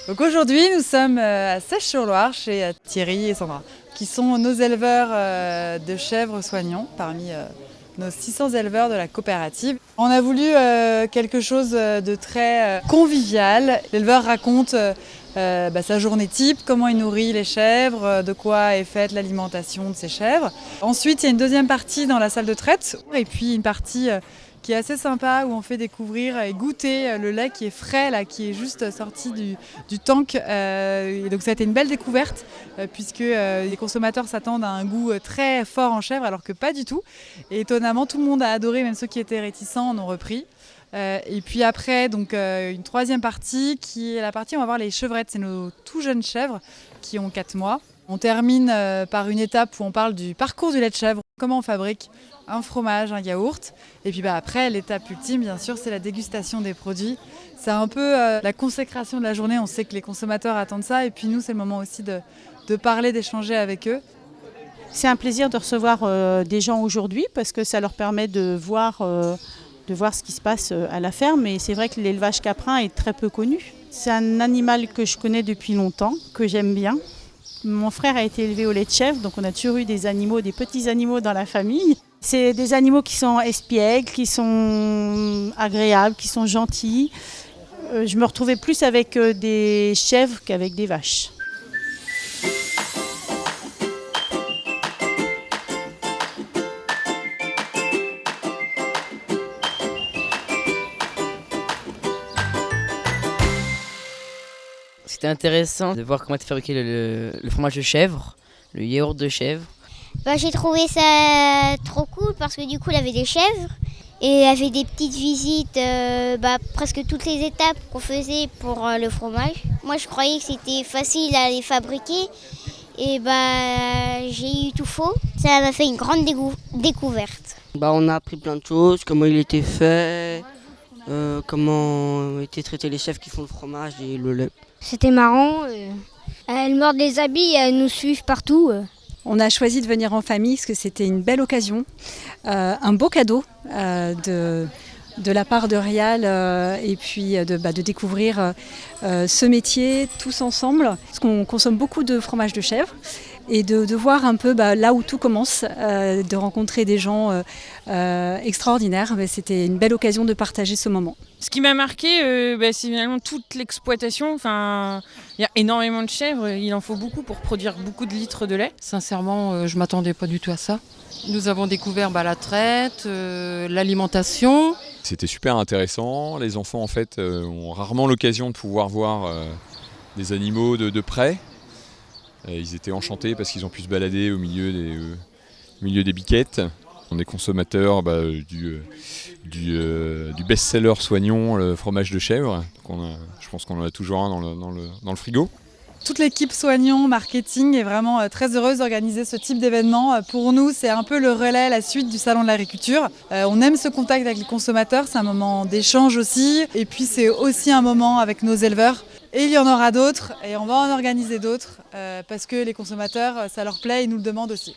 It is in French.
Donc aujourd'hui, nous sommes à Sèche-sur-Loire chez Thierry et Sandra, qui sont nos éleveurs de chèvres soignants parmi nos 600 éleveurs de la coopérative. On a voulu quelque chose de très convivial. L'éleveur raconte sa journée type, comment il nourrit les chèvres, de quoi est faite l'alimentation de ses chèvres. Ensuite, il y a une deuxième partie dans la salle de traite et puis une partie qui est assez sympa où on fait découvrir et goûter le lait qui est frais, là, qui est juste sorti du tank. Et donc ça a été une belle découverte puisque les consommateurs s'attendent à un goût très fort en chèvre alors que pas du tout. Et étonnamment, tout le monde a adoré, même ceux qui étaient réticents en ont repris. Et puis après, donc, une troisième partie qui est la partie où on va voir les chevrettes. C'est nos tout jeunes chèvres qui ont 4 mois. On termine par une étape où on parle du parcours du lait de chèvre, comment on fabrique un fromage, un yaourt. Et puis après, l'étape ultime, bien sûr, c'est la dégustation des produits. C'est un peu la consécration de la journée. On sait que les consommateurs attendent ça. Et puis nous, c'est le moment aussi de parler, d'échanger avec eux. C'est un plaisir de recevoir des gens aujourd'hui parce que ça leur permet de voir ce qui se passe à la ferme. Et c'est vrai que l'élevage caprin est très peu connu. C'est un animal que je connais depuis longtemps, que j'aime bien. Mon frère a été élevé au lait de chèvre, donc on a toujours eu des animaux, des petits animaux dans la famille. C'est des animaux qui sont espiègles, qui sont agréables, qui sont gentils. Je me retrouvais plus avec des chèvres qu'avec des vaches. C'était intéressant de voir comment était fabriqué le fromage de chèvre, le yaourt de chèvre. J'ai trouvé ça trop cool parce que du coup il y avait des chèvres et il y avait des petites visites, presque toutes les étapes qu'on faisait pour le fromage. Moi je croyais que c'était facile à les fabriquer et j'ai eu tout faux. Ça m'a fait une grande découverte. On a appris plein de choses, comment il était fait, comment étaient traités les chefs qui font le fromage et le lait. C'était marrant, elles mordent les habits et elles nous suivent partout. On a choisi de venir en famille parce que c'était une belle occasion, un beau cadeau de la part de Rial et puis de découvrir ce métier tous ensemble. Parce qu'on consomme beaucoup de fromage de chèvre et de voir un peu là où tout commence, de rencontrer des gens extraordinaires. C'était une belle occasion de partager ce moment. Ce qui m'a marqué, c'est finalement toute l'exploitation. Enfin, il y a énormément de chèvres, il en faut beaucoup pour produire beaucoup de litres de lait. Sincèrement, je ne m'attendais pas du tout à ça. Nous avons découvert la traite, l'alimentation. C'était super intéressant. Les enfants en fait ont rarement l'occasion de pouvoir voir des animaux de près. Ils étaient enchantés parce qu'ils ont pu se balader au milieu des biquettes. On est consommateurs du best-seller Soignon, le fromage de chèvre. Je pense qu'on en a toujours un dans le frigo. Toute l'équipe Soignon marketing est vraiment très heureuse d'organiser ce type d'événement. Pour nous, c'est un peu le relais, la suite du Salon de l'Agriculture. On aime ce contact avec les consommateurs, c'est un moment d'échange aussi. Et puis c'est aussi un moment avec nos éleveurs. Et il y en aura d'autres et on va en organiser d'autres parce que les consommateurs, ça leur plaît et nous le demandent aussi.